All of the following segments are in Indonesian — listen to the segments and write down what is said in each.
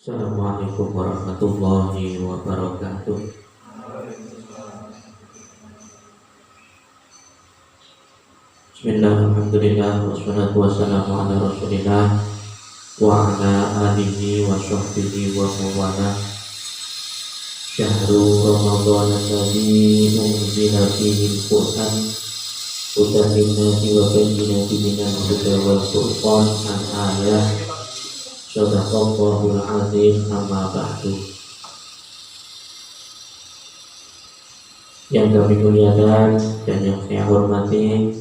Assalamualaikum warahmatullahi wabarakatuh. Bismillah, alhamdulillah, wassalatu wassalamu ala rasulillah wa ala alihi wa sahbihi wa mawala. Syahru Ramadan alladzi unzila fihi al-Qur'an hudan lin-nasi wa bayyinatin minal huda wal furqan. Al-ayah. Shadaqallahul azim. Amma ba'du. Yang kami muliakan dan yang saya hormati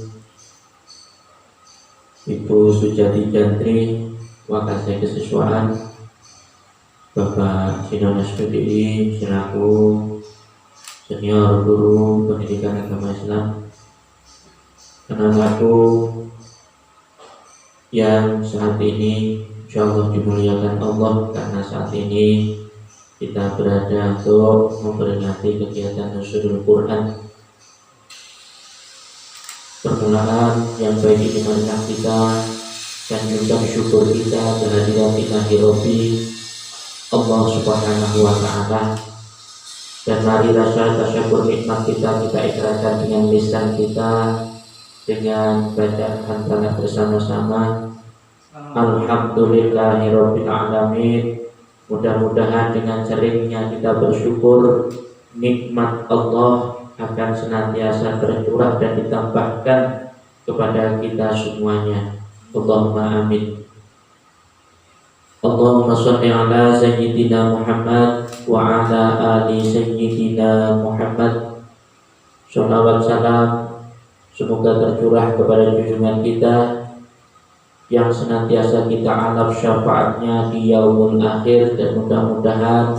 Ibu Sujati Jantri, Wakasih Kesiswaan, Bapak Sinonas PDI selaku senior guru pendidikan agama Islam, anak-anakku yang saat ini insyaallah dimuliakan Allah, karena saat ini kita berada untuk memperingati kegiatan Nuzulul Quran. Permulaan yang baik ini marilah kita dan mengucap syukur kita kehadiran ilahi Rabbi Allah Subhanahu wa Ta'ala, dan mari rasa tasyukur nikmat kita ikrarkan dengan lisan kita dengan bacaan hamdalah bersama-sama. Alhamdulillahirabbil alamin. Mudah-mudahan dengan seringnya kita bersyukur, nikmat Allah akan senantiasa tercurah dan ditambahkan kepada kita semuanya. Allahumma amin. Allahumma sholli ala sayyidina Muhammad wa ala ali sayyidina Muhammad. Shalawat salam semoga tercurah kepada junjungan kita yang senantiasa kita harap syafaatnya di yaumul akhir, dan mudah-mudahan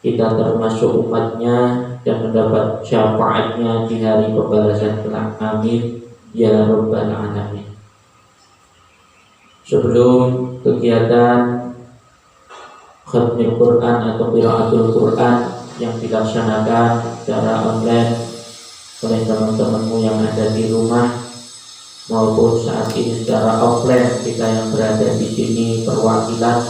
kita termasuk umatnya dan mendapat syafaatnya di hari pembalasan kelak. Amin ya rabbal alamin. Sebelum kegiatan khatmul Quran atau qiraatul Quran yang dilaksanakan secara online oleh teman-temanmu yang ada di rumah maupun saat ini secara offline, kita yang berada di sini perwakilan,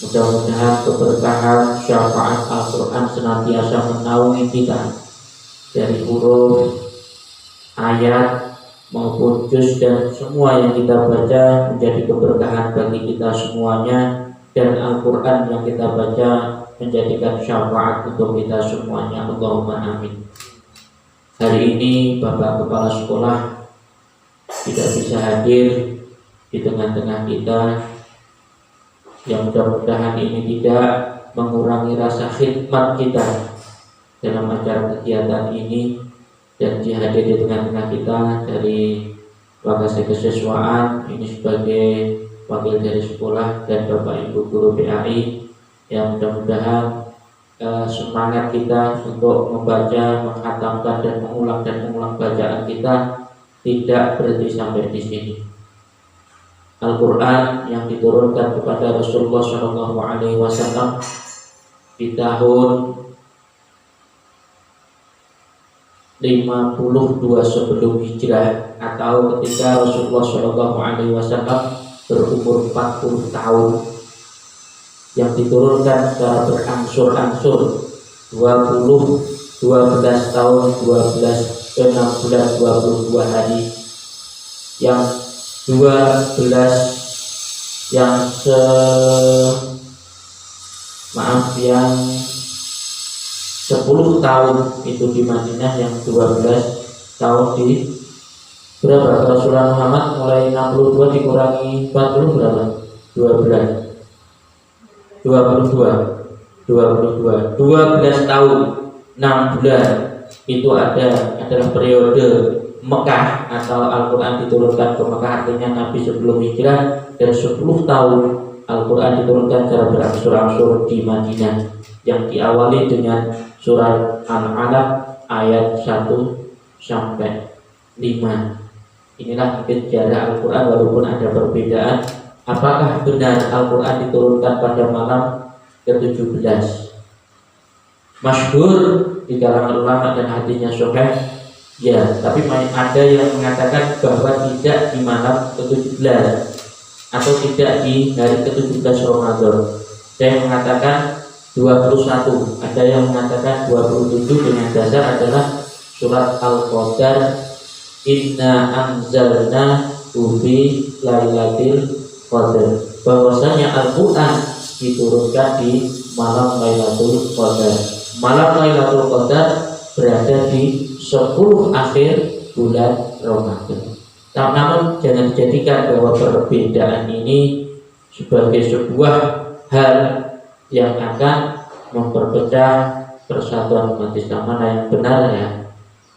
mudah-mudahan keberkahan syafaat Al-Quran senantiasa menaungi kita dari huruf, ayat maupun juz, dan semua yang kita baca menjadi keberkahan bagi kita semuanya, dan Al-Quran yang kita baca menjadikan syafaat untuk kita semuanya. Allahumma amin. Hari ini Bapak Kepala Sekolah tidak bisa hadir di tengah-tengah kita, yang mudah-mudahan ini tidak mengurangi rasa khidmat kita dalam acara kegiatan ini, dan dihadir di tengah-tengah kita dari Wakasih Kesiswaan ini sebagai wakil dari sekolah, dan Bapak Ibu Guru PAI, yang mudah-mudahan semangat kita untuk membaca, menghatamkan dan mengulang bacaan kita tidak berhenti sampai di sini. Al-Quran yang diturunkan kepada Rasulullah SAW di tahun 52 sebelum hijrah, atau ketika Rasulullah SAW berumur 40 tahun, yang diturunkan secara berangsur-angsur 12 tahun, 6 bulan 22 hari, yang 12 yang yang 10 tahun itu di Madinah, yang 12 tahun di berapa? Rasulullah Muhammad mulai 62 dikurangi 40 berapa? 12 tahun 6 bulan itu adalah periode Mekah, atau Al-Quran diturunkan ke Mekah, artinya Nabi sebelum hijrah, dan 10 tahun Al-Quran diturunkan secara berangsur-angsur di Madinah, yang diawali dengan surah Al-Alaq ayat 1 sampai 5. Inilah sejarah Al-Quran, walaupun ada perbedaan apakah benar Al-Quran diturunkan pada malam ke-17. Masyhur di kalangan ulama dan hadisnya sahih, ya, tapi ada yang mengatakan bahwa tidak di malam ke-17 atau tidak di hari ke-17 Ramadan. Saya mengatakan 21, ada yang mengatakan 27 dengan dasar adalah surat Al-Qadar, inna anzalna fi lailatul qadar, bahwasanya Al-Qur'an diturunkan di malam Lailatul Qadar. Malam Lailatul Qadar berada di 10 akhir bulan Ramadan. Namun jangan dijadikan bahwa perbedaan ini sebagai sebuah hal yang akan memperpecah persatuan umat Islam. Mana yang benar ya,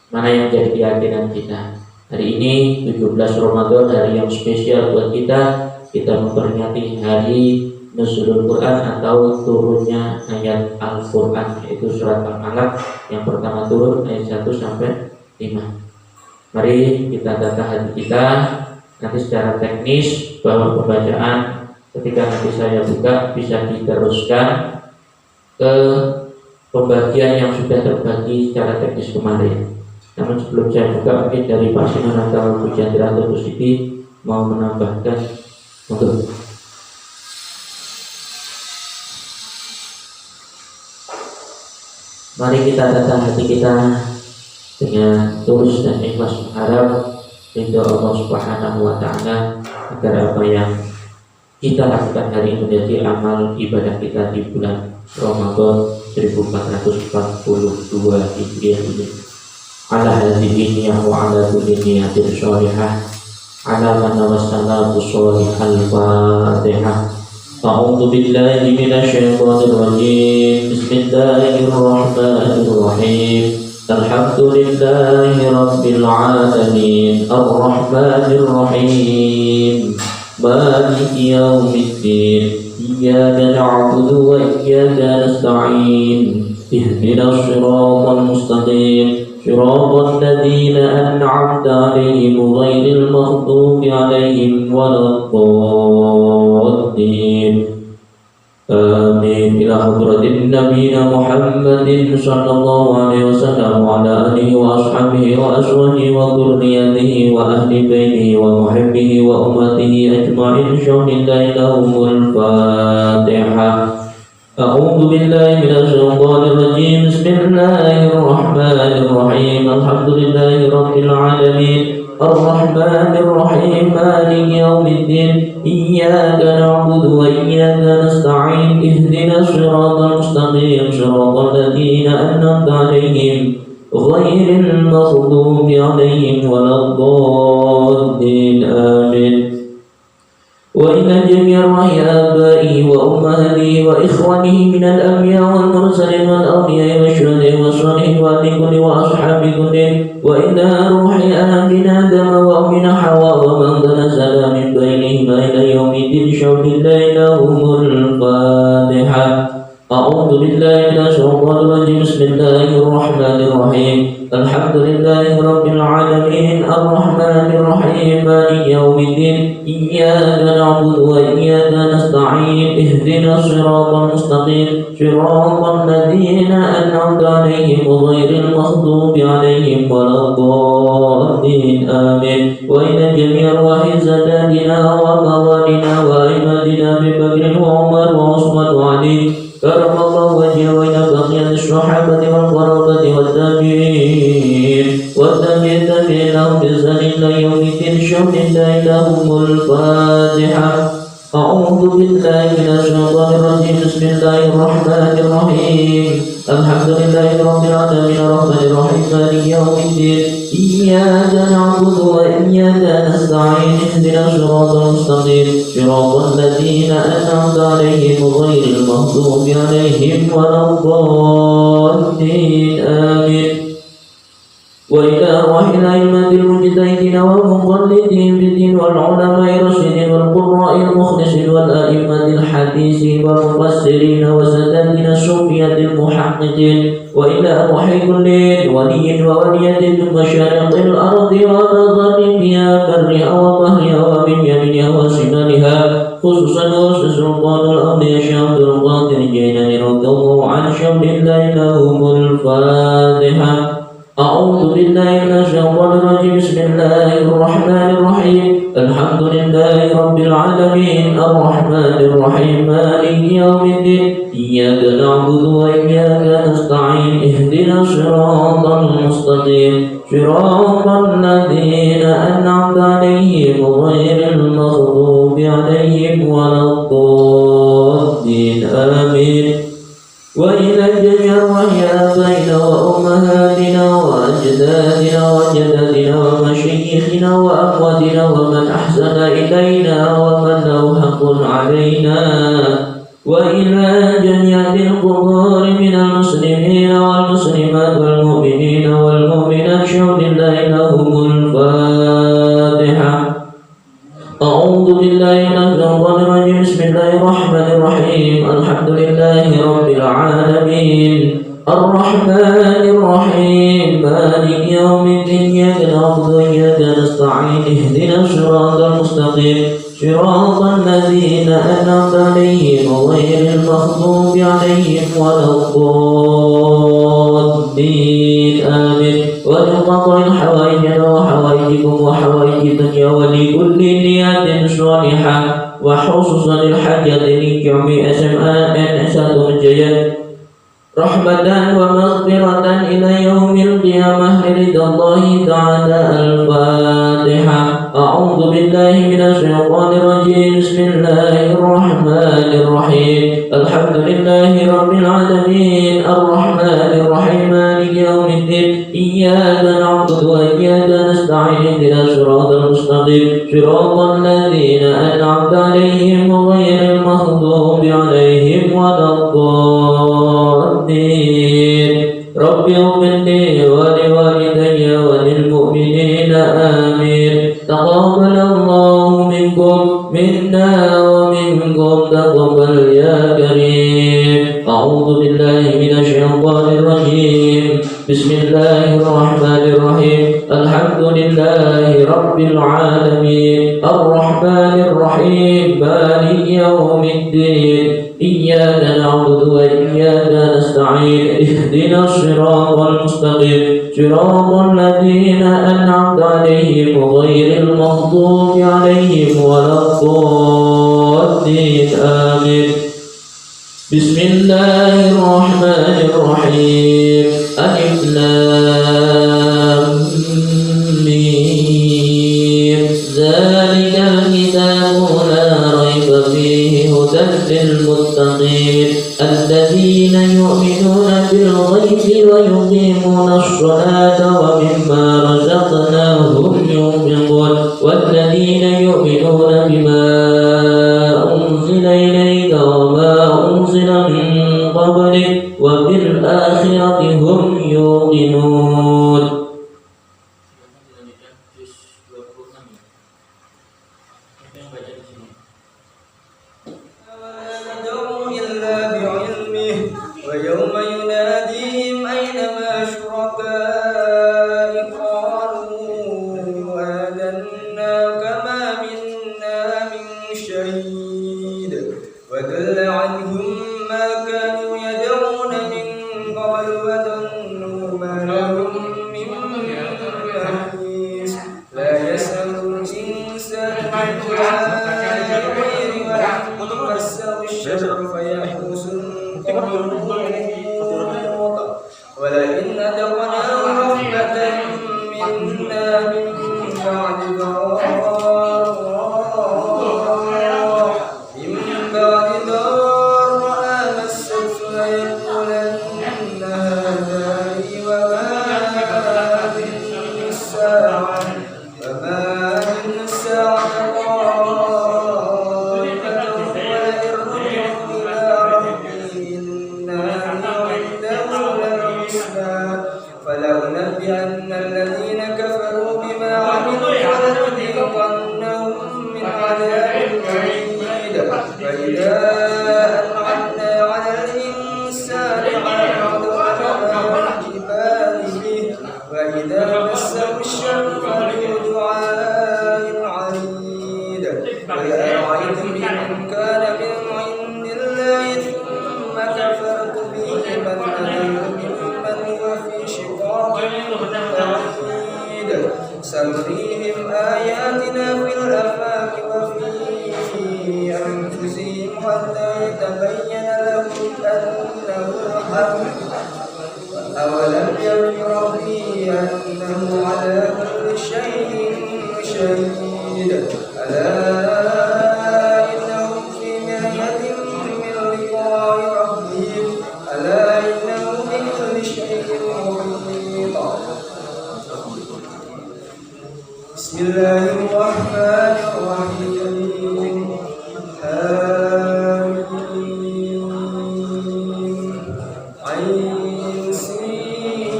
mana yang jadi keyakinan kita. Hari ini 17 Ramadan, hari yang spesial buat kita. Kita memperingati hari Nuzulul Quran atau turunnya ayat Al-Quran, yaitu surat Al-Alaq yang pertama turun ayat 1 sampai 5. Mari kita tata hati kita nanti secara teknis, bahwa pembacaan ketika nanti saya buka bisa diteruskan ke pembagian yang sudah terbagi secara teknis kemarin. Namun sebelum saya buka, mungkin dari Pak Sinan atau Bu Chandra atau Bu Siti mau menambahkan. Untuk mari kita tata hati kita dengan tulus dan ikhlas, mengharap ridho Allah Subhanahu wa Ta'ala, agar apa yang kita lakukan hari ini menjadi amal ibadah kita di bulan Ramadan 1442 Hijriah ini. Ala hadhihi wa ala kulli niyatin sholihah, ala man wassalatu sholihal Fatihah. A'udzu billahi minasy syaithanir rajim. Bismillahirrahmanirrahim. Alhamdulillahi rabbil alamin, arrahmanir rahim, maliki yaumiddin, iyyaka na'budu wa iyyaka nasta'in, ihdinas siratal mustaqim, siratal ladzina an'amta 'alaihim ghairil maghdubi 'alaihim waladdallin. Amin. Ila hadratin nabiyina Muhammadin sallallahu alaihi wasallam wa ala alihi wa ashabihi wa azwajihi wa dhurriyyatihi wa ahli baitihi wa muhibbihi wa ummatihi ajma'in. Syahidillah lahumul Fatihah. A'udzu billahi minasy syaithanir rajim. Bismillahirrahmanir rahim. Alhamdulillahi rabbil alamin, arrahmanir rahim, maliki yaumiddin, iyyaka na'budu wa iyyaka nasta'in, ihdinas siratal mustaqim, siratal ladzina an'amta 'alaihim ghairil maghdubi 'alaihim waladdallin. Amin. وإلى جميع أرواح آبائي وأمهاتي وإخوانه من الأنبياء والمرسلين والأولياء والشهداء والصالحين وأهل كل وأصحاب كل، وإلى روح آبنا آدم وأمنا حواء ومن تنزل من بينهما إلى يوم الدين. شهد الله لهم الفاتحة. أعوذ بالله من الشيطان الرجيم. بسم الله الرحمن الرحيم. الحمد لله رب العالمين، الرحمن الرحيم، مالك يوم الدين، إياك نعبد وإياك نستعين، اهدنا الصراط المستقيم، صراط الذين أنعمت عليهم غير المغضوب عليهم ولا الضالين. آمين. وإلى جميع أرواح ساداتنا وموالينا وأئمتنا أبي بكر وعمر وعثمان وعلي كرم الله وجهه، وإلى بقية الصحابة والقرابة والتابعين والتابعين لهم بإحسان إلى يوم الدين. شهد الله لهم الفاتحة. أعوذ بالله من الشيطان الرجيم. بسم الله الرحمن الرحيم. الحمد لله رب العالمين، الرحمن الرحيم، مالك يوم الدين، إياك نعبد وإياك نستعين، اهدنا الصراط المستقيم، صراط الذين أنعمت عليهم غير المغضوب عليهم ولا الضالين. آمين. وإلى أرواح الأئمة المجتهدين والمقلدين بالدين والعلماء الراشدين والقراء المخلصين والأئمة الحديث والمفسرين وسادتنا الصوفية المحققين، وإلى أرواح كل ولي وولية من مشارق الأرض ومغاربها، برها وبحرها ومن يمينها وشمالها، خصوصا سلطان الأولياء شيخ عبد القادر الجيلاني رضي الله عنه. شهد الله لهم الفاتحة. أعوذ بالله من الشيطان الرجيم. بسم الله الرحمن الرحيم. الحمد لله رب العالمين الرحمن الرحيم مالك يوم الدين إياك نعبد وإياك نستعين اهدنا الصراط المستقيم صراط الذين أنعمت عليهم غير المغضوب عليهم ولا الضالين آمين. وإلى الجميع وهي آبائنا وأمهاتنا وأجدادنا وجداتنا ومشايخنا وأخواتنا ومن أحسن إلينا ومن له حق علينا وإلى جميع القبور من المسلمين والمسلمات والمؤمنين والمؤمنات شهد الله لهم الفاتحة. أعوذ بالله من الشيطان الرجيم بسم الله الرحمن الرحيم الحمد لله رب العالمين الرحمن الرحيم مالك يوم الدين إياك نعبد وإياك نستعين اهدنا الصراط المستقيم صراط الذين أنعمت عليهم غير المغضوب عليهم ولا الضالين آمين. ولقضاء حوائجنا وحوائجكم وحوائج الدنيا ولكل نيات صالحة وخصوصا الحاجة لجميع SMAN Jaya رحمة ومغفرة إلى يوم القيامة رضا الله تعالى. الفاتحة. أعوذ بالله من الشيطان الرجيم بسم الله الرحمن الرحيم الحمد لله رب العالمين الرحمن الرحيم مالك يوم الدين إياك نعبد وإياك نستعين اهدنا الصراط المستقيم صراط الذين أنعمت عليهم غير المغضوب عليهم ولا الضالين. رب اغفر لي ولوالدي وللمؤمنين آمين. تقبل الله منكم منا ومنكم تقبل يا كريم. أعوذ بالله من الشيطان الرجيم بسم الله الرحمن الرحيم الحمد لله رب العالمين الرحمن الرحيم مالك يوم الدين إياك نعبد وإياك نستعين اهدنا الصراط المستقيم صراط الذين أنعمت عليهم غير المغضوب عليهم ولا الضالين آمين. بسم الله الرحمن الرحيم ألف لام ميم ذلك الكتاب لا ريب فيه هدى للمتقين الذين يؤمنون بالغيب ويقيمون الصلاة ومما رزقناهم ينفقون والذين يؤمنون بما أنزل إليك وما أنزل من قبلك وبالآخرة هم يوقنون. ويوم يناديهم أينما شركائي قالوا آذنا كما منا من شهيد وضل عنهم ما كانوا يدعون من قبل وظنوا ما لهم من محيص. لا يسأل الإنسان عن دعاء الخير وإن مسه الشر فيئوس ولئن أذقناه رحمة منا من بعد ضراء مسته ليقولن هذا لي وما أظن الساعة قائمة ولئن رجعت إلى ربي إن عنده للحسنى فلننبئن الذين كفروا بما عملوا ولنذيقنهم سنريهم آياتنا في الآفاق وفي أنفسهم حتى يتبين لهم أنه الحق أولم ير ربي أنه على كل شيء شهيد ألا إنهم في مرية من لقاء ربهم ألا إنه بكل شيء محيط. بسم الله الرحمن الرحيم. آمين. عين سين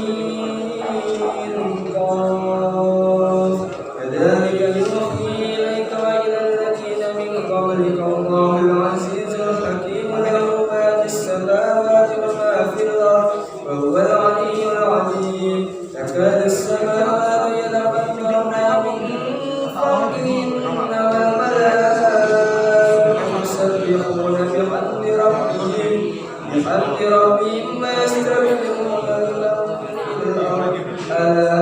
قاف. كذلك يوحي إليك وإلى الذين من قبلك الله العزيز الحكيم له ما في السماوات وما في الأرض وهو العلي العظيم. تكاد السماوات يتفطرن من فوقهن والملائكة يسبحون بحمد ربهم ويستغفرون لمن في الأرض ألا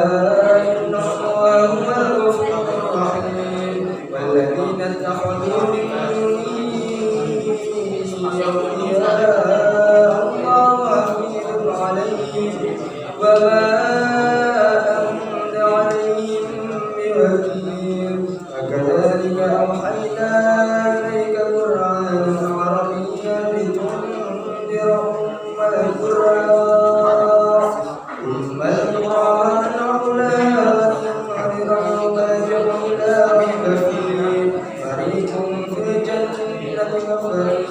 إن الله هو الغفور الرحيم. والذين اتخذوا من دونه أولياء الله حفيظ عليهم وما أنت عليهم بوكيل. وكذلك أوحينا إليك قرآنا عربيا لتنذر أم القرى ومن حولها وتنذر يوم الجمع لا ريب فيه فريق في الجنة وفريق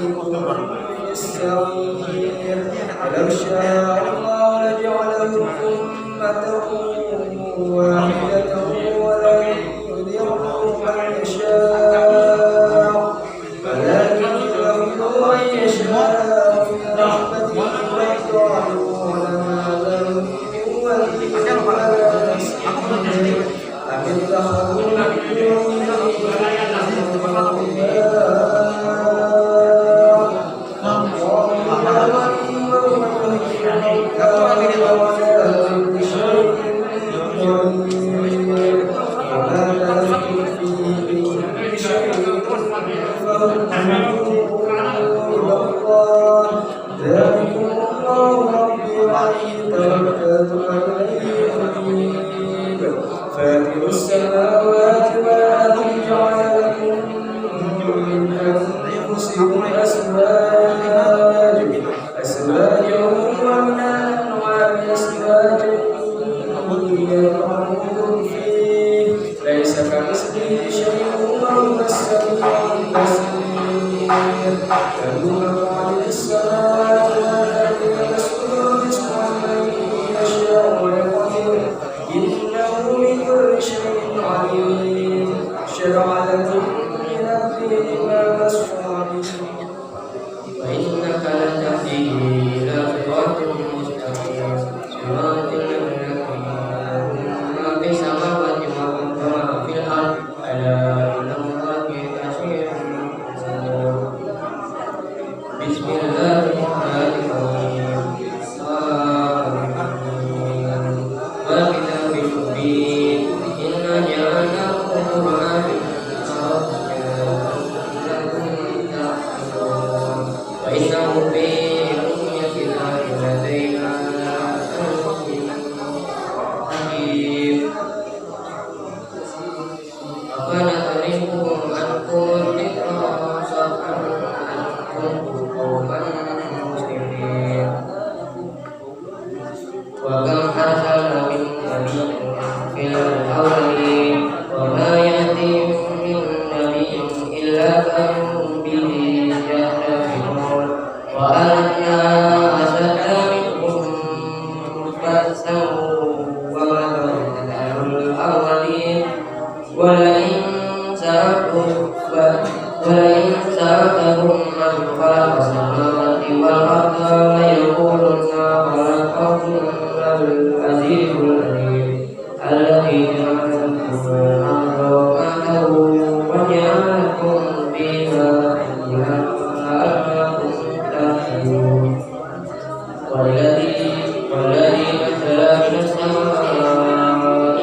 في السعير. ولو شاء الله لجعلهم أمة واحدة ولكن يضل من يشاء من رحمته ويطيعون ما لهم من ولي ولا نصير. أم اتخذوا من دونه ذلكم الله ربي عليه توكلت وإليه أنيب. فاطر السماوات والأرض جعل لكم من أنفسكم أزواجا ومن الأنعام أزواجا يرزقكم فيه ليس كمثله شيء وهو السميع البصير. له مقاليد السماوات والأرض يسجد رزقا من يشاء ويقدر إنه بكل شيء عليم. شرع لكم من الدين ما وصى به وإنك لتهدي إلى صراط مستقيم صراط الذين أنعمت ما في السماوات وما في الأرض ألا إن الله كثير. بسم الله الرحمن الرحيم. وكتاب مبين إنا جعلناه قرآنا وإنه في أمة الله لدينا حكيم. أفنضربكم عنكم الذكر صفحا أن كنتم قوما مسلمين. وكم أرسلنا من نبي في الأولين وما يأتيهم من نبي إلا كانوا به يستهزئون. وأنا أشد منهم بأسا ومكروا الأولين. ولئن سألتهم من خلق السماوات والأرض ليقولن خلقهن العزيز العليم الذي جعل لكم الأرض ومده وجعل لكم فيها لعلكم تهتدون. والذي نزل من السماء ماء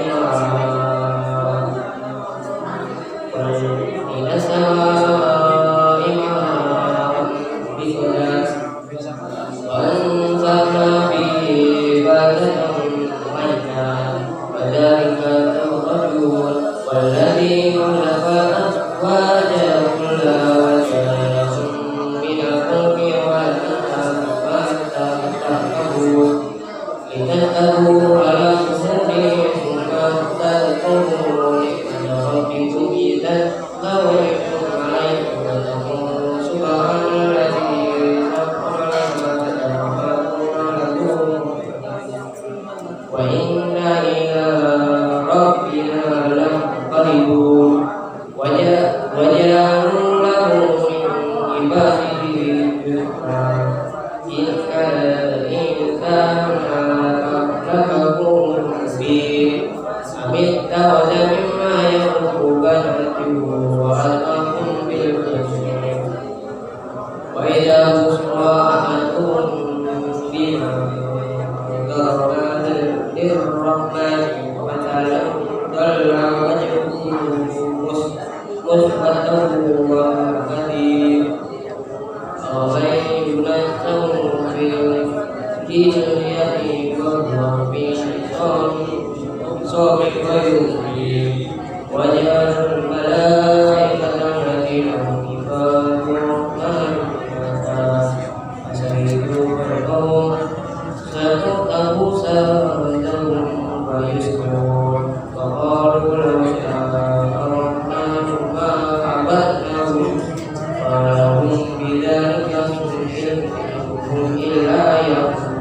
إنك تخرجون والذي خلق الأزواج كلها وجعل لكم من الفلك والأنعام ما تركبون لتركبوا على ظهوره ثم تذكروا نعمة ربكم إذا استويتم عليه وتقولوا سبحان الذي سخر لنا هذا وإنا إلى ربنا لمنقلبون وجعلوا له من عباده جزءا إن كان الإنسان لكفور مبين أم اتخذ مما يخلق بنات وألقاكم بالبشر وإذا بشرى أحدهم بما ضرب للرحمن مثلا ظل وجهه مسودا وكذب أومن ينزل في الجنة وهو في صوم ويؤمن وجعل الملائكة الذين كفروا فشهدوا فلهم ستكتب شهادتهم ويسجنون وقالوا لو شاء الرحمن ما عبدناهم ولهم بذلك من علم إلا يكفرون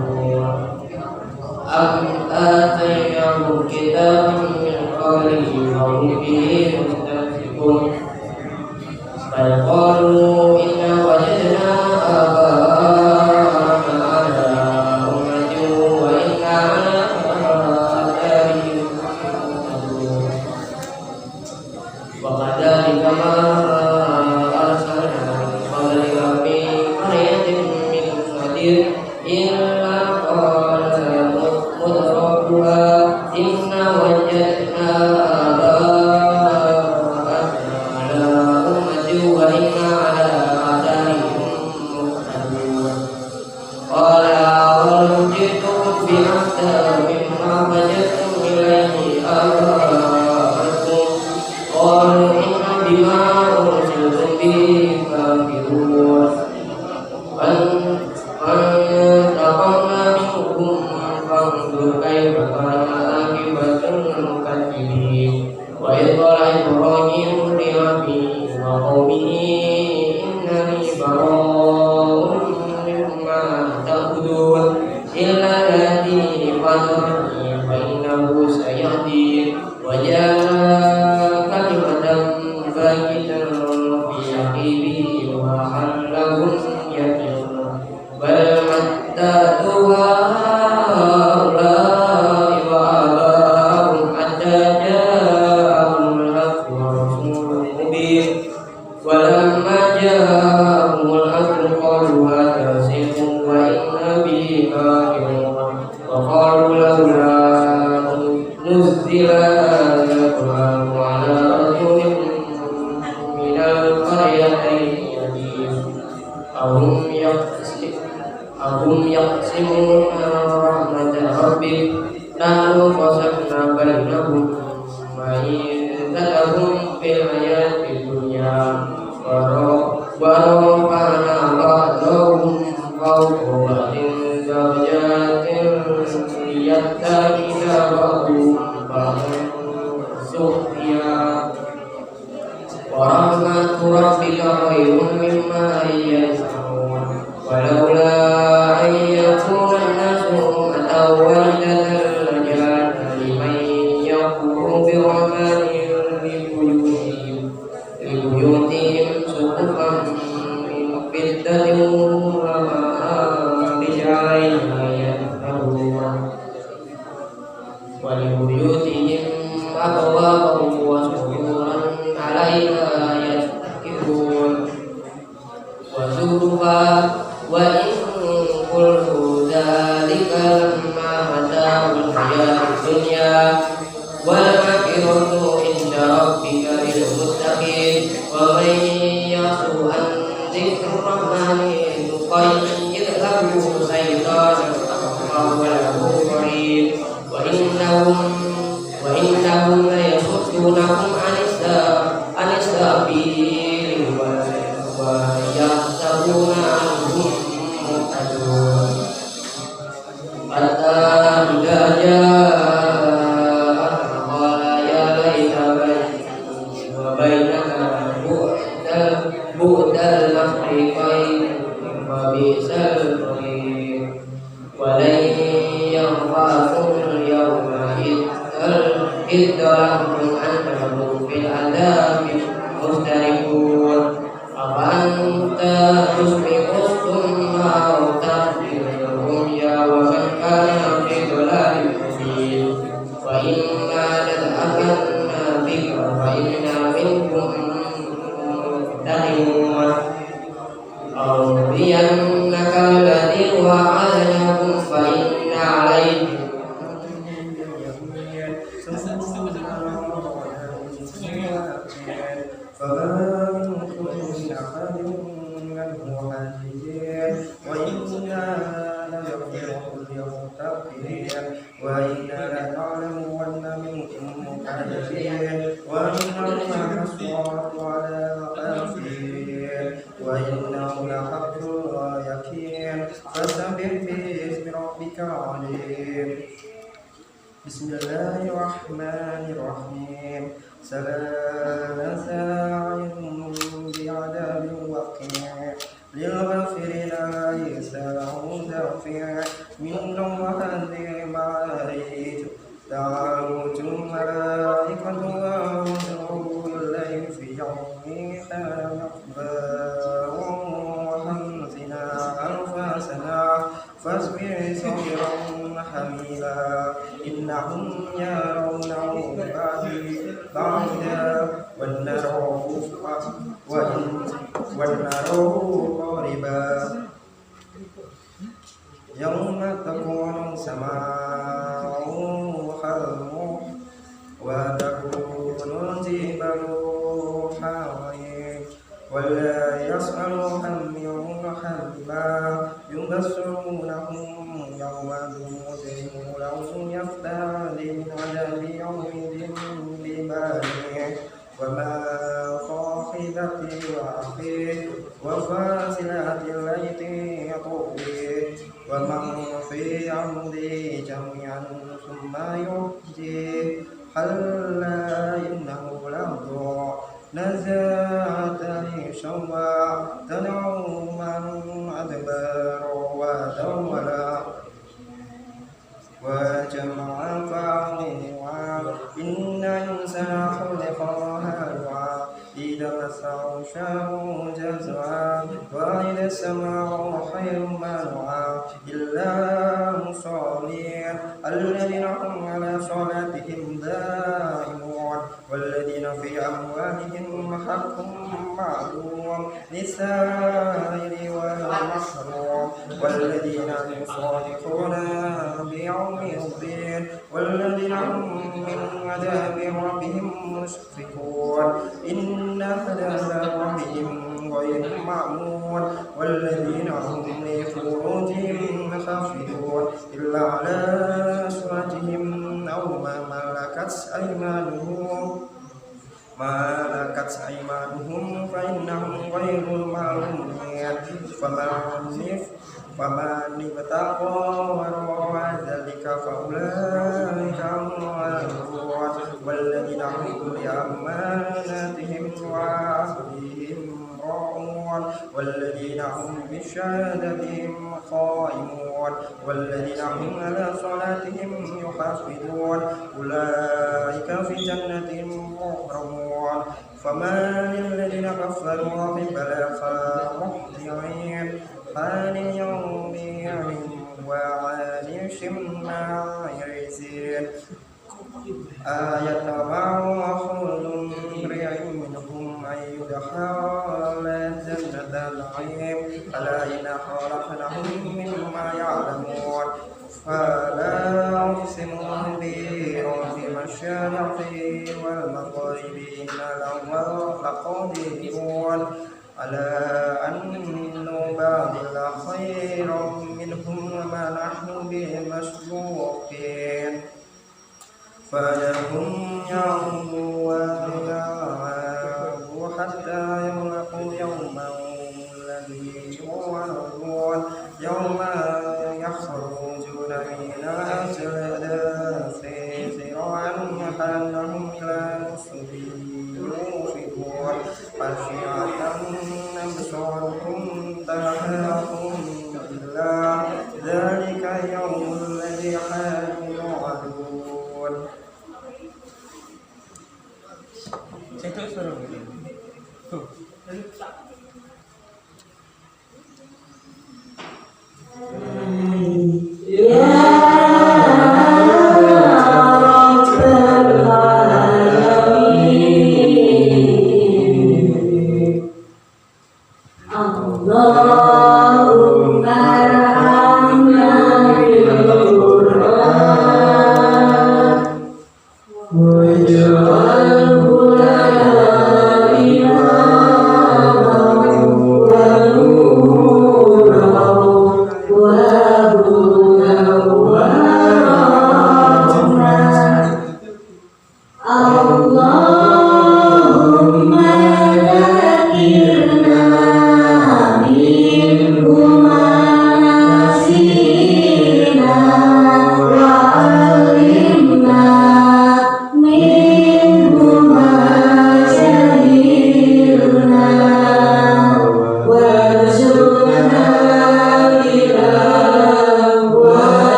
أم آتيناهم كتابا من قبله فهم به مستمسكون بل قالوا إنا وجدنا آباءنا على أمة وإنا على آثارهم مقتدون وكذلك ما أرسلنا من قبلك في قرية من نذير إلا قال مترفوها إنا وجدنا آباءنا على أمة وإنا على آثارهم مقتدون قال أولو جئتكم بأحسن مما وجدتم إليه آباءكم قالوا إنا بما أرسلتم به كافرون فانتقمنا منهم فانظر كيف كان عاقبة المكذبين وإذ قال إبراهيم لأبيه وقومه إنني براء مما تعبدون إلا الذي فطرني فإنه سيهدين وجعل كلمة باقية في عقبه وحلهم يتيما بل متعت هؤلاء وآباءهم حتى جاءهم الحق ورسول مبين ولما جاءهم الحق قالوا هذا سحر وإنا به كافرون وقالوا لولا نزل هذا القرآن على رجل من القريتين عظيم أهم يقسمون رحمة ربك نحن قسمنا بينهم معيشتهم في الحياة الدنيا ورفعنا بعضهم فوق بعض درجات ليتخذ بعضهم بعضا سخريا ورحمة ربك خير مما يجمعون ولولا أن يكون الناس أمة واحدة لجعلنا لمن يكفر بالرحمن لبيوتهم سقفا من فضة ومعارج عليها يظهرون ولبيوتهم أبوابا وسرورا عليها يتكئون وزخرفا وإن كل ذلك لما متاع الحياة الدنيا والآخرة عند ربك للمتقين ومن يعش عن ذكر الرحمن نقيض له شيطانا فهو له قريب وإنهم إنهم ليصدونهم عن السبيل ويحسبون أنهم مهتدون حتى إذا جاء قال يا ليت بيني وبينك بعد المشرقين فبئس القرين ولن ينفعكم اليوم إذ ظلمتم أنكم في العذاب مشتركون أفأنت تسمع الصم أو تهدي العمي ومن كان في ضلال مبين وإنا لنذهبن بك فإنا منكم منتقمون أو نرينك الذي وعدناهم فإن عليهم فما منكم من أحد منه حاجزين وإنا لنغفره اليوم تغفير وإنا لنعلم أن منكم مكذبين وإن الله الصراط على الكافرين وإنه لحق اليقين فسبح باسم ربك العظيم بسم الله الرحمن الرحيم سلام ساعٍ بعذاب وقيع للغافرين ليس له دافع من هذه معارج دعوت الملائكة وانظروا الليل في يوم كان مقداره وخمسين ألف سنة فاصبر صبرا حميدا إنهم يرونه بعيدا ونراه قريبا يوم تكون السماء كالمهل وتكون الجبال حصيدا ولا يسأل حميم حميما يبصرونهم يوم المجرم لو يفتدي من عذاب يومئذ ببانيه وما صاحبته وأخيه وفاصلة التي يطويه ومن في عمده جميعا ثم يهديه حلا إنه لظى نزاعة للشوى تدعو من أدبر وتولى وجمع فعوى إن الإنسان خلق هلوعا إذا مسه الشر جزعا وإذا السماء خير منوعا إلا المصلين الذين هم على صلاتهم دائمون والذين في أموالهم حق معلوم للسائل والمحروم والذين يصادقون بيوم الدين والذين هم من عذاب ربهم مشفقون إن عذاب ربهم غير مأمون والذين هم لفروجهم حافظون إلا على أزواجهم أو ما ملكت أيمانهم فإنهم غير ملومين فمن ابتغى وراء ذلك فأولئك هم العادون والذين هم لأماناتهم وعهدهم راعون والذين هم بشهادتهم قائمون والذين هم على صلاتهم يحافظون أولئك في جنة مكرمون فما للذين كفروا بالبلاغ مهطعين عن يوم وعن شماء يزيد يتبع كل امرئ منهم أن يدخل جنة النعيم ألا إنا خلقناهم مما يعلمون فلا أقسم برب المشارق والمغرب إنا لقادرون على أن نبادل خيرا منهم وما نحن بمسبوقين فلهم يعبد ويعاب حتى يملكوا يومهم الذي يوعدون يوم يخرجون من الأجداث سراعا كأنهم إلى نصب يوفضون خاشعة أبصارهم ترهقهم ذلة ذلك اليوم الذي كانوا يوعدون.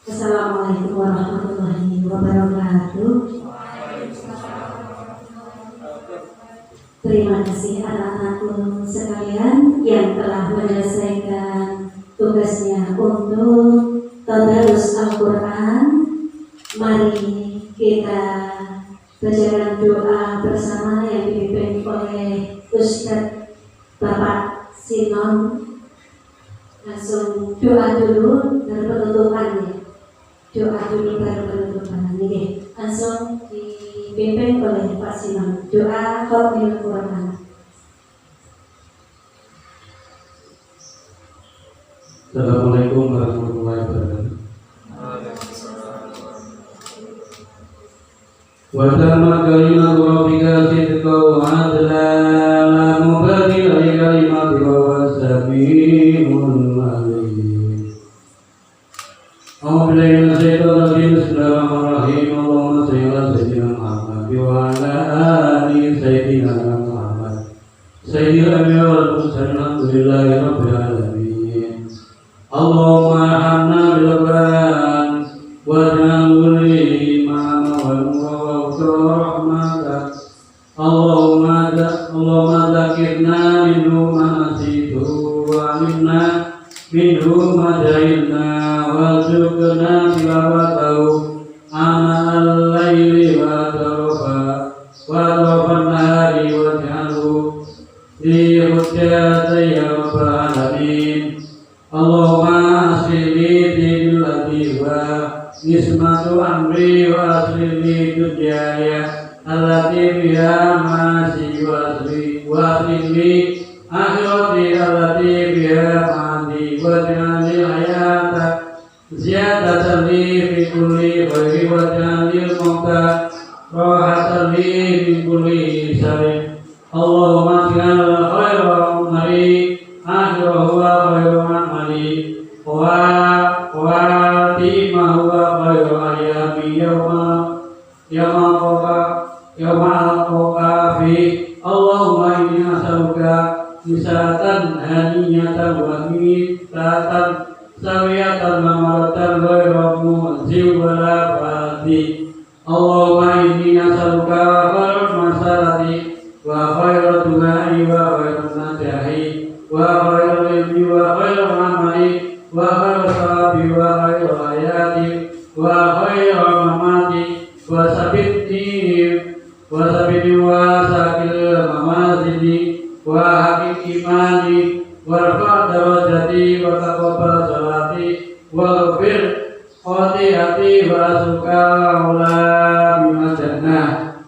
Assalamualaikum warahmatullahi wabarakatuh. Terima kasih anak-anakku sekalian yang telah menyelesaikan tugasnya untuk tadarus Al-Quran. Mari kita bacakan doa bersama yang dipimpin oleh Ustadz Bapak Sinon. Langsung doa dulu dan penutupannya. Doa dulu baru penutupan. Ini langsung dipimpin oleh Pak Sinon. Doa khatmil Quran. Assalamualaikum warahmatullahi wabarakatuh. Wa tammat kalimatu rabbika sidqan wa adlan la mubaddila li kalimatihi wa huwa samiul alim. A'udzu billahi minasyaitonir rajim. Bismillahirrahmanirrahim. Allahumma shalli ala sayyidina Muhammad wa ala ali sayyidina Muhammad. Sayyidil anbiya'i wal mursalin. Alhamdulillahi rabbil alamin. Allahumma hamna bil Quran wa ja'alhu imama wal rahmatan. Allahumma dzakirna minhu ma nasitu wa alimna minhu ma jahilna warzuqna tilawatahu ana al-laili wa tarafan nahari waj'alhu li hujjati ya rabbal alamin. Allahumma aslini billati wa nismatu amri wa aslini dunyaya allati biha masi wa aslini akhirati allati biha mati wa ja'alil hayata ziyadatan li fi kulli khairin wa ja'alil mauta rahatan li min kulli syarrin. Allahumma ja'al khairan mari akhirahu wa khairan mali wa timahu wa khairan ayami yawma al-qafi. Allahumma inni as'aluka misatan haniyatan wa mitatan sawiyatan wa maratan ghairu mu'zim wa la fadi. Allahumma inni as'aluka khairal masalati wa khairal du'ai wa khairal najahi wa khairal ilmi wa khairal amali wa khairal sahabi wa khairal hayati wa khairal mamati wa sabitni wa sakil mamazini wa hakik imani wa rafa' darajati wa taqabbal salati wa ghafir khotiyati wa suka ula bima jannah.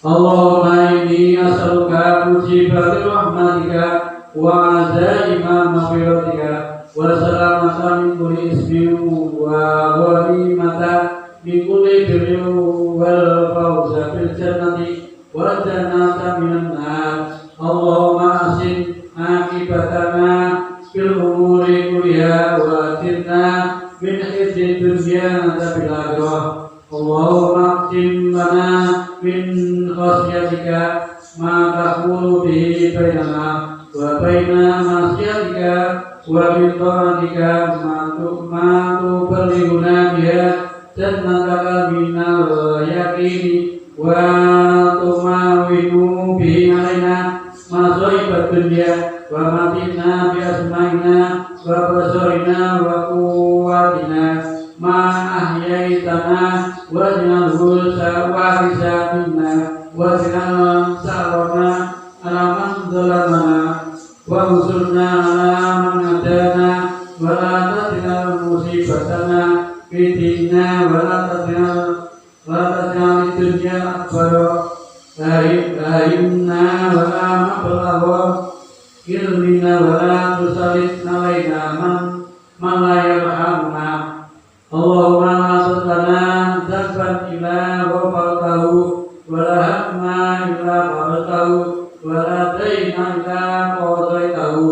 Allahumma inni as'aluka mujibati rahmatika wa azaima maghfiratika wa salamata min kulli ismin wa ghanimata min kulli birrin wal fawza bil jannati wa jannata minan nar. Allahumma asin akibatana fil umuri kulliha wa atinna min khizyi dunya wa bil akhirah. Allahumma aqsim lana min khasyatika ma tahulu bihi bainana wa baina masyiatika wa min ta'atika ma tuballighuna biha jannataka minal yaqini wa tumawinu bihi alaina masaibat dunya wa matina bi asmaina wa basarina wa quwwatina ma ahyaitana wa janahul sawarisa minna wa janahul sarana alaman zalamana wa usulna alaman adana wa la tatinal musibatana fitna wa la tatinal dunya akbar lahimna wa la mablagha ilmina wa la tusallit alaina man la yarhamna. Allahumma la dzamban illa ghafartahu wa la hamma illa farajtahu wa la dayna illa qadaitahu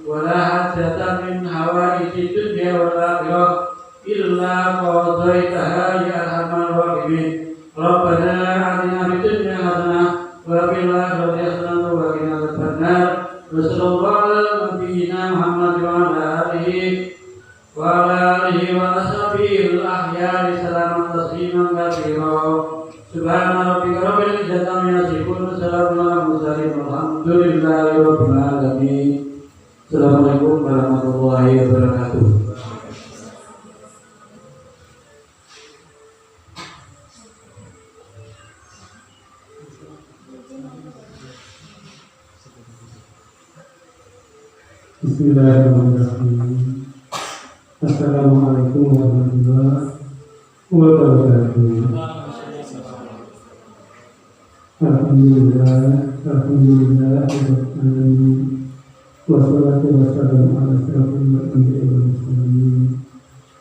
wa la hajatan min hawaiji dunya wal akhirah illa qadaitaha ya arhamar rahimin. Rabbana atina fid dunya hasanah wa fil akhirati hasanah wa qina adzabannar. Wa sallallahu ala nabiyyina Muhammad wa ala alihi wa ashabihi al-ahyari salaman tasliman katsira. Subhana rabbika rabbil izzati amma yasifun, salamun alal mursalin, walhamdulillahi rabbil alamin. Assalamualaikum warahmatullahi wabarakatuh. Bismillahirrahmanirrahim. Assalamualaikum warahmatullahi wabarakatuh. Alhamdulillah, alhamdulillah, wassalatu wassalamu ala asyrafil anbiya'i wal mursalin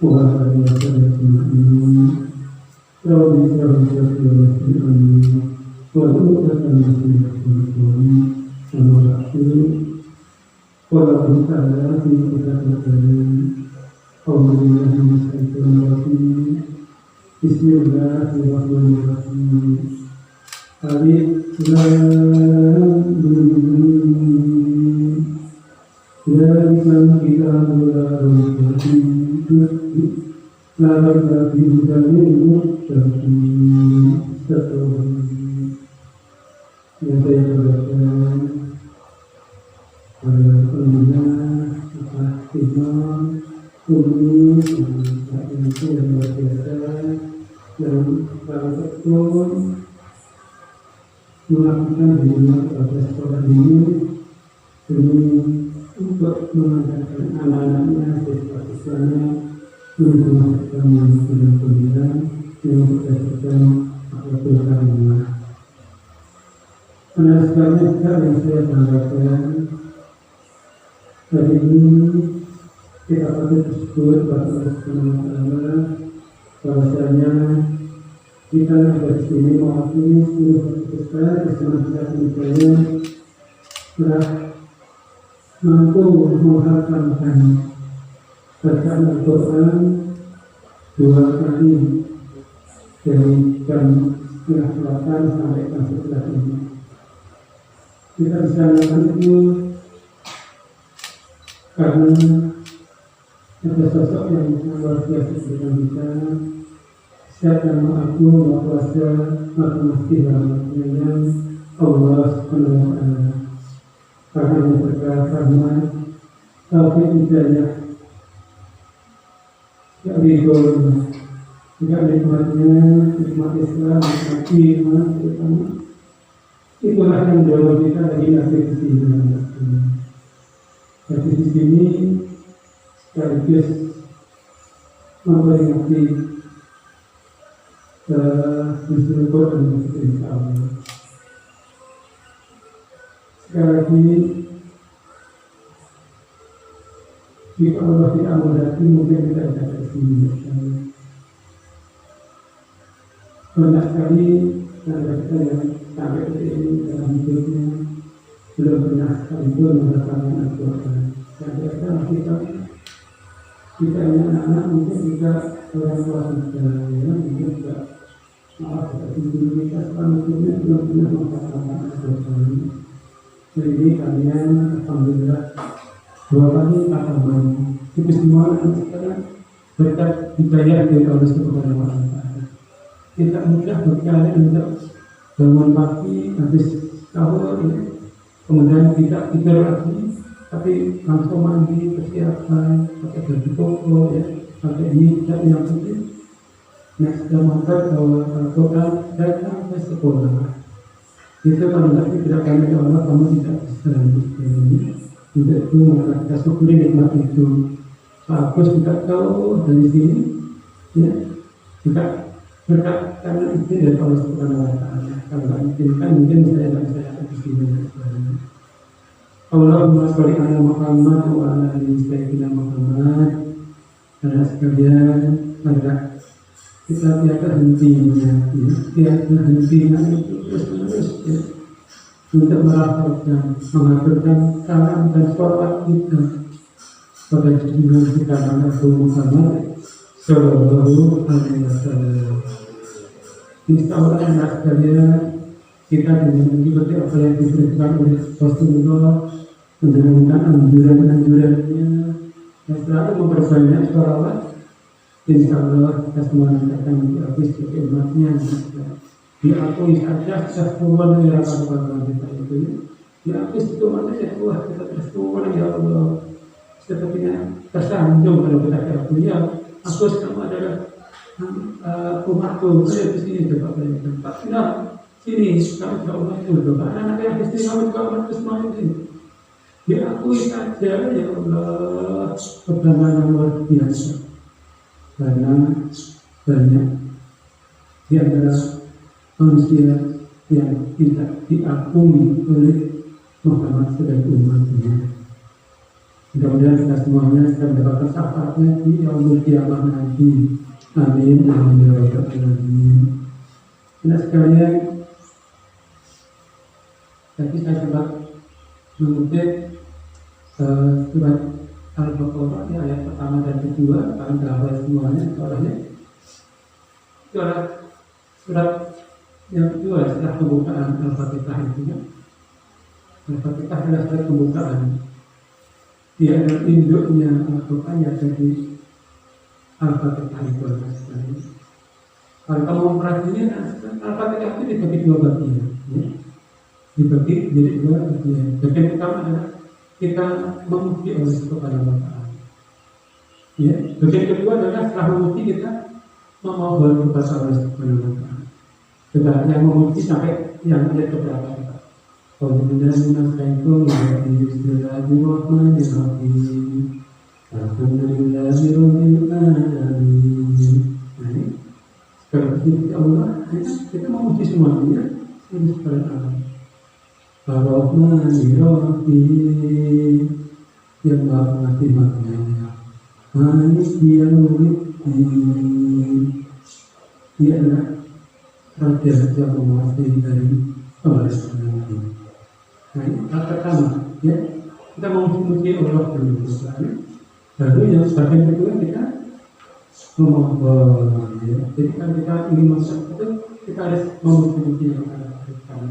wa ala alihi wa sahbihi ajma'in. Rabbi shrah li sadri wa yassir li amri wahlul 'uqdatam min lisani yafqahu qawli. Walaupun ta'ala fi kitabin Bismillahirrahmanirrahim. Alif Lam Mim. Zalikal kitabu la raiba fihi hudal lil muttaqin. Yang saya bacakan ini yang luar biasa dan sangat betul melakukan hubungan pada sekolah ini demi untuk mengajarkan anak-anaknya siswa-siswanya untuk melakukan kuliah yang berdasarkan Al-Quran Karimah. Karena sekali yang saya banggakan hari ini kita patut bersyukur kepada Allah Subhanahu wa Ta'ala bahwasanya kita ada di sini mewakili seluruh besar masyarakat Indonesia telah mampu menghatamkan bacaan Al-Quran 2 kali dari jam 7:30 sampai jam 11 ini. Kita bisa melakukan itu karena ada sosok yang luar biasa dengan kita. Siapa yang mengaku Maha Kuasa, Maha Musti dalam penyayang Allah Subhanahu wa Ta'ala. Karena yang berkah rahmat, taufik hidayah, ya ridho, juga nikmatnya, nikmat Islam, nikmat iman, itulah yang menjawab kita lagi nanti di sini. Jadi di sini sekaligus memperingati Nuzul Quran insya Allah. Sekali lagi, jika Allah tidak menghendaki mungkin kita tidak di sini. Banyak sekali tanda kita yang sampai ke ini dalam hidupnya belum pernah sekalipun menghasilkan Al-Quran. Sampai sekarang kita ini anak-anak mungkin juga orang tua kita, ya, mungkin juga maaf kita kita sepanjangnya belum pernah menghasilkan Al-Quran. Jadi kalian alhamdulillah 2 kali katakan itu semua sekarang berkat hidayah dari Allah Subhanahu wa Ta'ala. Kita mudah berkali untuk bangun pagi habis sahur ini, kemudian tidak tidur lagi, tapi langsung mandi persiapan pakai baju koko ya, pakai ini tidak yang penting. Next makan bawa Al-Quran datang ke sekolah. Itu kalau tidak kami Allah kamu tidak bisa ini. Untuk itu maka kita syukuri nikmat itu. Pak Agus tidak tahu dari sini, ya tidak berkat karena itu dari Allah Subhanahu wa Ta'ala. Kalau tidak izinkan mungkin saya tidak bisa ada di sini. Allahumma sholli ala Muhammad wa ala ali sayyidina Muhammad. Karena sekalian pada kita tiada hentinya, ya, tiada hentinya itu terus-menerus ya, untuk melaporkan, mengaturkan salam dan sholawat kita pada junjungan kita Nabi Muhammad Sallallahu Alaihi Wasallam. Insya Allah anak sekalian, kita dengan mengikuti apa yang diperintahkan oleh Rasulullah, mendengarkan anjuran-anjurannya, dan selalu memperbanyak sholawat. Insya Allah kita semua nanti akan diakui sebagai umatnya. Diakui saja sesungguhnya ya Allah kita itu. Diakui sesungguhnya ya Allah kita sesungguhnya ya Allah. Sepertinya tersanjung kalau kita diakui ya. Aku sekarang adalah umatku. Saya di sini coba beri tempat. Nah, sini kami juga umatku. Anak-anak yang istri kami juga umatku semua ini. Diakui saja ya Allah. Pertama luar biasa. Karena banyak di antara manusia yang tidak diakui oleh Muhammad sebagai umatnya. Mudah-mudahan kita semuanya akan mendapatkan syafaatnya di yaumul qiyamah nanti. Amin. Amin ya rabbal alamin. Anak sekalian, tadi saya sempat mengutip surat Al-Baqarah ya, ayat pertama dan kedua, kalian terhafal semuanya soalnya. Itu adalah surat yang kedua setelah pembukaan Al-Fatihah itu ya. Al-Fatihah adalah surat pembukaan. Dia adalah induknya Al-Quran yang jadi Al-Fatihah itu adalah sekali. Kalau kamu memperhatikan Al-Fatihah itu dibagi dua bagian ya. Dibagi jadi dua bagian. Bagian pertama adalah kita memuji Allah Subhanahu wa Ta'ala. Ya, bagian kedua adalah setelah memuji kita memohon kepada Allah Subhanahu wa Ta'ala. Kita yang memuji sampai yang ayat keberapa kita. Bismillahirrahmanirrahim. Alhamdulillahirabbil alamin. Sekarang kita Allah, kita memuji semuanya kepada Allah. Ar-Rahmanir-Rahim, yang maha mengerti maknanya. Maliki yaumiddin, dia adalah Raja yang menguasai dari pembahasan nanti. Nah ini hal pertama ya, kita memuji Allah dulu. Lalu yang bagian kedua kita memohon ya. Jadi kalau kita ingin masuk itu, kita harus memuji yang ada di dalam.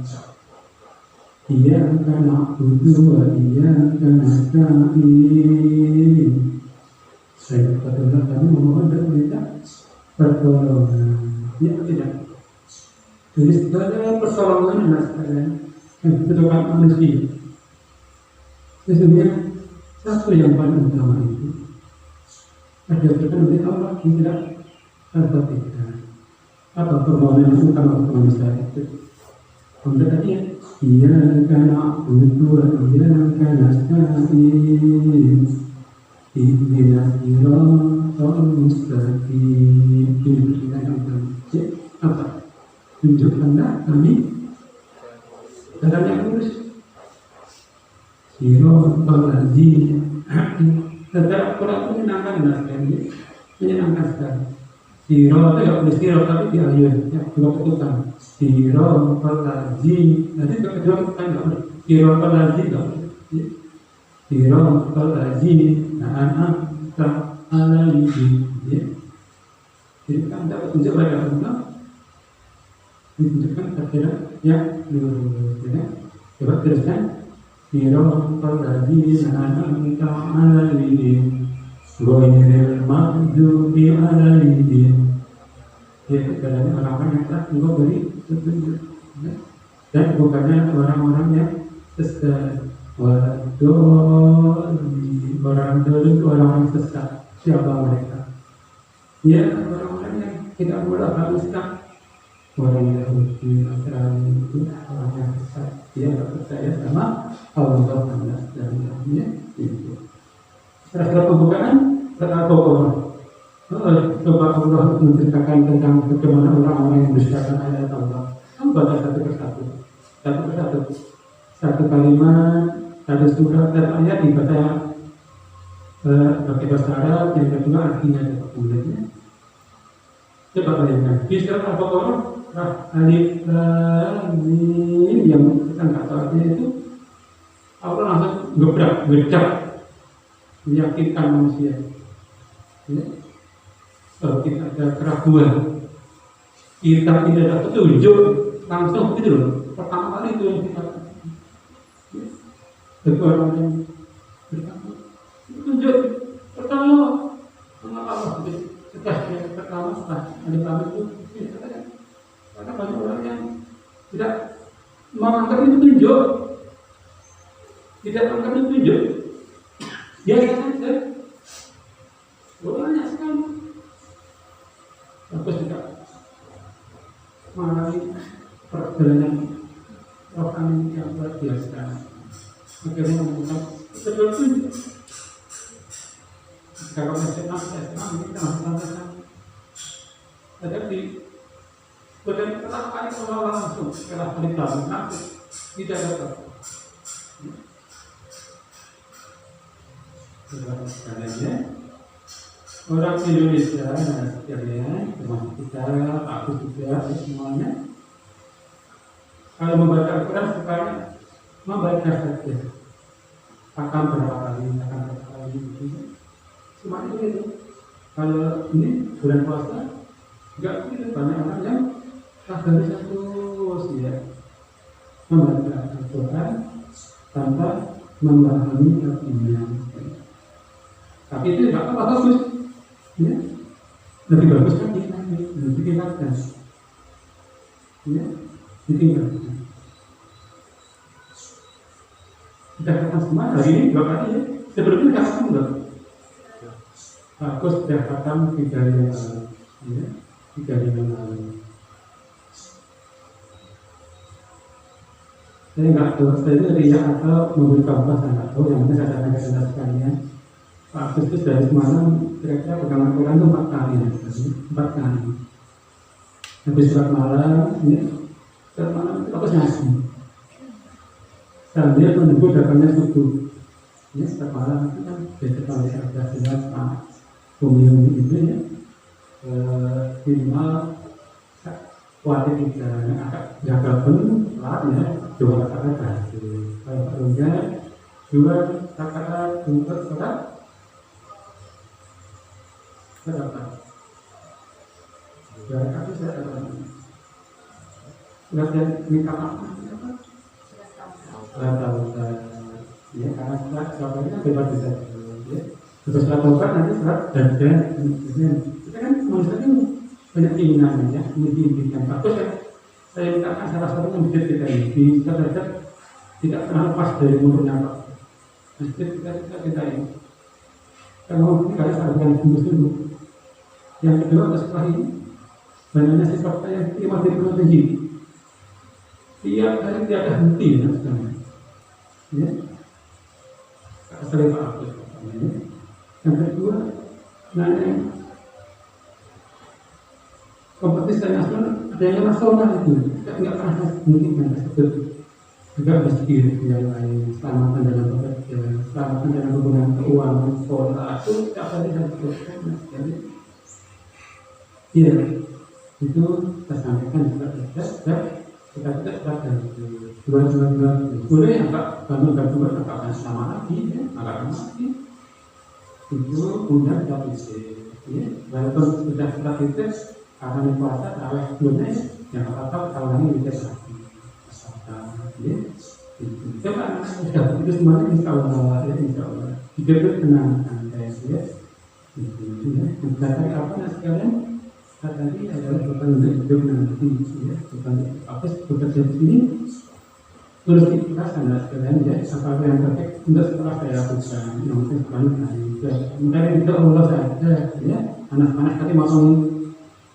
Iyyaka na'budu wa iyyaka nasta'in. Saya katakan kami memohon dan minta pertolongan. Ya tidak. Jadi segala pertolongan anak sekalian yang dibutuhkan manusia. Sesungguhnya satu yang paling utama itu diberikan oleh Allah yang tidak terbatas. Apa permohonan yang utama untuk manusia itu? Tadi Iyyaka na'budu wa iyyaka nasta'in. Ihdinas siratal mustaqim. Ini kita akan apa? Tunjukkanlah kami jalan yang lurus. Siratal ladzina. Secara Quran menyenangkan sekali, menyenangkan sekali. Siro itu ya siro tapi di ayat ya dua ketukan. Siro pelaji, nanti kedua ketukan nggak boleh. Siro pelaji nggak boleh. Siro pelaji, nah anak tak alaihi. Jadi kan dapat tunjuk pada Allah, ditunjukkan kepada yang lurus. Coba teruskan. Siro pelaji, nah anak tak alaihi. Ghairil maghdubi alaihim. Yaitu jalannya orang-orang yang telah Allah beri petunjuk, dan bukannya orang-orang yang sesat. Orang dulu itu orang-orang sesat. Siapa mereka? Ya orang-orang yang tidak boleh Islam. Orang Yahudi, Nasrani itu orang yang sesat. Dia tidak percaya sama Allah dan Nabi-Nya itu. Setelah pembukaan, setelah pokok coba Allah menceritakan tentang bagaimana orang-orang yang mendustakan ayat Allah. Baca satu persatu, satu kalimat, satu surat, satu ayat dibaca pakai bahasa Arab, yang kedua artinya dapat mulainya. Coba bayangkan, di surat Al-Baqarah, alif lam mim yang kita nggak tahu artinya itu, Allah langsung gebrak, meyakinkan manusia. Ya. Kalau kita ada keraguan, kita tidak ada petunjuk, langsung gitu loh. Pertama kali itu yang kita bagi orang yang bertakwa, petunjuk pertama Allah pertama setelah ada kami itu karena banyak orang yang tidak menganggap itu petunjuk, tidak menganggap itu petunjuk, biasa saja. Banyak sekali. Terus juga mengalami perjalanan rohani yang luar biasa. Akhirnya menemukan petunjuk. Kalau Islam kita lakukan. Tetapi bukan pertama kali kalau langsung setelah perintah nanti tidak dapat. Sebenarnya orang Indonesia sekalian, termasuk kita, aku juga, semuanya, kalau membaca Al-Quran supaya membaca saja, akan berapa kali, cuma itu. Kalau ini bulan puasa, enggak begitu, banyak orang yang harus terus ya membaca Al-Quran tanpa memahami artinya. Tapi itu enggak apa-apa, bagus. Ya, lebih bagus kan ditingkatkan. Ya, ditingkatkan. Kita katakan semua hari ini berapa kali ya? Sebelumnya kita katakan enggak? Bagus sudah katakan 3 hari yang lalu. Ya, 3 hari yang lalu. Saya enggak tahu, saya itu riak atau memberi kabar, saya enggak tahu. Yang penting saya akan kasih sekalian. Pak Agustus dari semalam kira-kira pegangan Quran itu 4 kali ya, 4 kali. Habis surat malam, ini surat malam itu aku ngasih. Sambil menunggu datangnya subuh. Ini surat malam itu kan besok kalau saya sudah jelas Pak Bumi itu ya, minimal kuatir 3, yang agak jaga pun telat ya, 2 kata berhasil. Kalau perlunya 2 kata untuk surat berapa? Dari aku saya dapat. Latihan minta maaf apa? Tahu ya karena suratnya bebas bisa. Ya. Terus surat nanti surat dan kita kan manusia ini banyak keinginan ya, mimpi-mimpikan. Bagus ya. Saya mintakan salah satu yang bisa kita ini kita tidak pernah lepas dari mulutnya Pak. Kita ini. Kalau kita harus ada yang tunggu. Yang kedua setelah ini banyaknya siswa yang terima di perguruan tinggi. Tiap hari tidak ada henti ya sekarang. Ya, sering Pak Agus. Yang kedua, kompetisi nasional ada yang nasional itu kita tidak pernah mungkin tersebut. Juga miskin yang lain, selamatan dalam bekerja, selamatan dalam hubungan keuangan, sekolah, itu tidak ada yang jadi. Iya, itu kita sampaikan juga dan kita tidak pada dua boleh agak bantuan agak sama lagi, ya, agak lama lagi. Itu undang kita bisa, ya, walaupun sudah praktis karena puasa tarawih sebelumnya, yang apa tarawih ini bisa lagi, ya. Coba sudah begitu semuanya insya Allah, ya insya Allah. Jika tenang santai, ya. Dari apa sekalian? Tadi adalah bukan hidup nanti, ya, bukan apa bekerja di sini. Terus ikhlas anda sekalian, ya, apa yang terbaik untuk setelah saya lakukan, yang penting banyak ya. Mungkin itu Allah saja, ya. Anak-anak tadi mau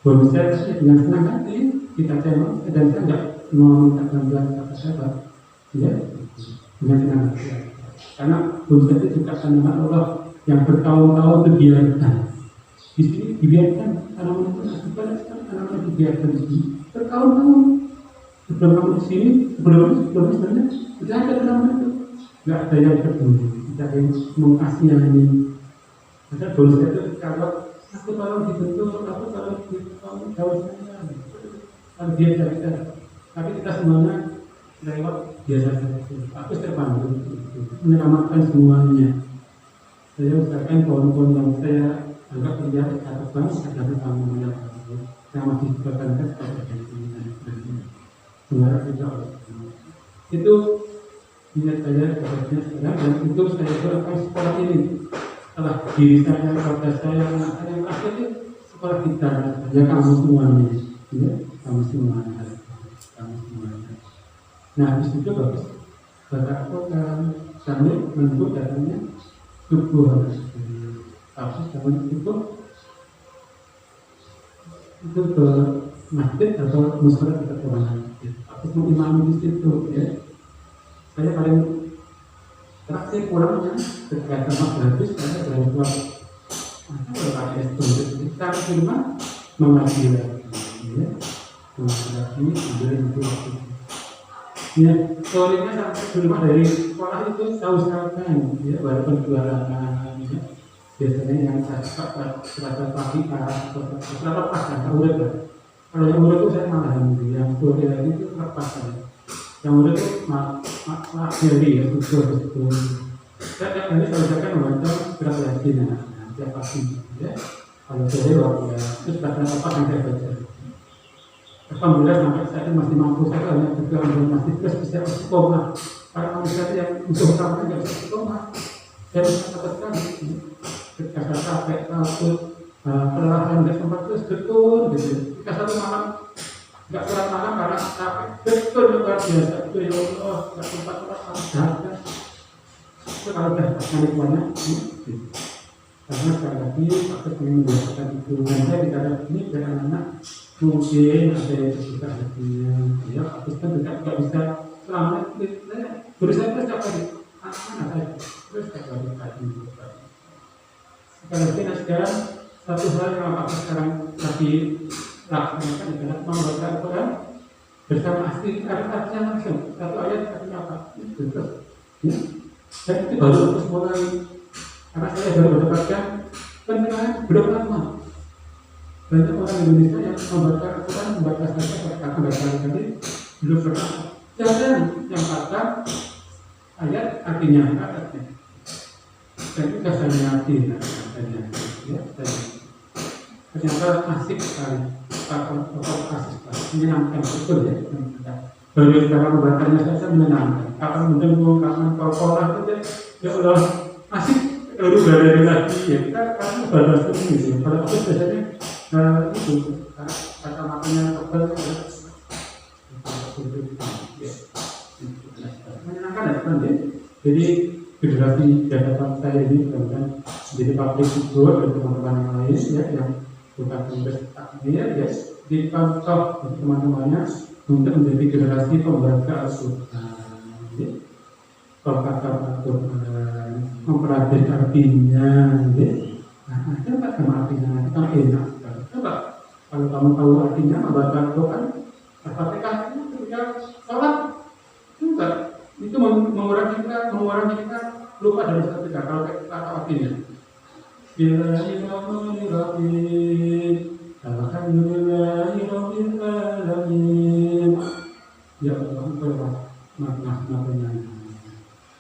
bonusnya dengan senang hati kita terima dan saya tidak mau minta bantuan siapa, ya, dengan senang hati. Karena bonusnya itu juga tanaman Allah yang bertahun-tahun dibiarkan. Di sini dibiarkan tanaman itu tanaman dibiarkan di sini bertahun-tahun. Sebelum kamu di sini, sebelum sebenarnya tidak ada tanaman itu, nggak ada yang peduli, tidak ada yang mengkasihani. Ada bonus itu kalau aku tolong dibentuk, aku tolong jauh saya. Kalau dia bisa, tapi kita semuanya lewat biasa saja. Aku terpanggil menyelamatkan semuanya. Saya usahakan pohon-pohon yang saya anggap lihat atau bangsa adalah kamu menyelamatkan. Saya masih berkata pada diri sebenarnya tidak itu niat saya kepadanya sekarang, dan itu saya doakan sekolah ini setelah diri saya, keluarga saya, anak saya, akhirnya sekolah kita ya kamu semuanya, ya kamu semuanya. Nah habis itu bagus baca Al-Quran sambil menunggu datangnya subuh harus tapi sambil itu ke masjid atau musola dekat rumah. Aku mau imam di situ ya. Saya paling terakhir pulangnya ketika tempat habis saya jalan keluar. Kalau pakai itu kita di rumah mengaji lagi ya. Mengaji lagi itu waktu. Ya, soalnya sampai di rumah dari sekolah itu tahu sekali ya, walaupun jualan ya. Biasanya yang saya suka serata pagi atau lepas kan, udah lah. Kalau yang udah itu saya malah yang sore lagi itu lepas kan. Yang udah itu mak jadi ya, betul. Saya tiap hari saya membaca surat Yasin tiap pagi ya. Kalau sore waktu ya, terus baca lepas yang saya baca. Alhamdulillah sampai saat ini masih mampu, saya hanya berjuang dan masih terus bisa istiqomah. Para manusia yang musuh utama tidak bisa istiqomah. Saya sangat sekali. Ketika saya capek, takut, kelelahan, tidak sempat terus betul gitu. Ketika satu malam, tidak kurang malam karena capek, betul luar biasa. Itu ya Allah, tidak sempat jaga. Itu kalau sudah pasangan banyak, karena sekali lagi aku ingin membiasakan itu. Dan saya bicara ini dengan anak mungkin ada yang terbuka hatinya. Ya, aku tidak bisa selama berusaha terus setiap hari. Anak-anak saya terus setiap hari. Karena sekarang satu hal yang aku sekarang lagi laksanakan adalah membaca Al-Quran bersama asli artinya langsung satu ayat artinya apa itu ya. Dan itu baru terus mulai karena saya baru mendapatkan penilaian belum lama. Banyak orang Indonesia yang membaca Al-Quran membaca saja kata tadi belum pernah jarang yang kata ayat artinya artinya. Dan itu saya hati katanya ya, ternyata asik sekali, asik sekali, menyenangkan betul ya. Baru cara membacanya saja menyenangkan. Kapan mendengung, kapan pola itu ya Allah asik. Baru dari lagi ya kita karena balas ini. Kalau aku biasanya itu kata matanya tebal menyenangkan ya kan ya. Jadi generasi hadapan saya ini bukan jadi public figure dan teman-teman yang lain ya yang bukan penulis takmir ya dicontoh untuk teman-temannya untuk menjadi generasi pembaca Al-Quran ya. Pembaca Al-Quran mempelajari artinya ya. Nah coba sama artinya kita enak sekali. Coba kalau kamu tahu artinya membaca Al-Quran Al-Fatihah ketika sholat coba itu mengurangi kita lupa dari satu kalau kita artinya. Bismillahirrahmanirrahim. Alhamdulillahirabbil alamin. Ya Allah, maknanya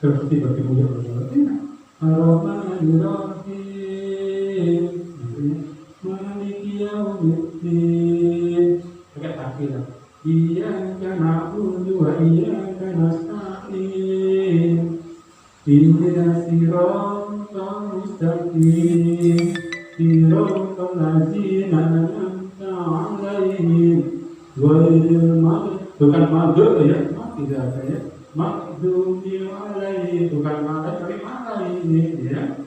seperti bertemu ya Allah. Ar-Rahmanirrahim. Maliki yaumiddin. Pakai takbir. Iyyaka na'budu wa iyyaka nasta'in. Ihdinas siratal mustaqim. Siratal ladzina an'amta 'alaihim ghairil maghdubi bukan maghrib ya, tidak ada ya. Maghdubi 'alaihim bukan maghrib tapi alaihim ya.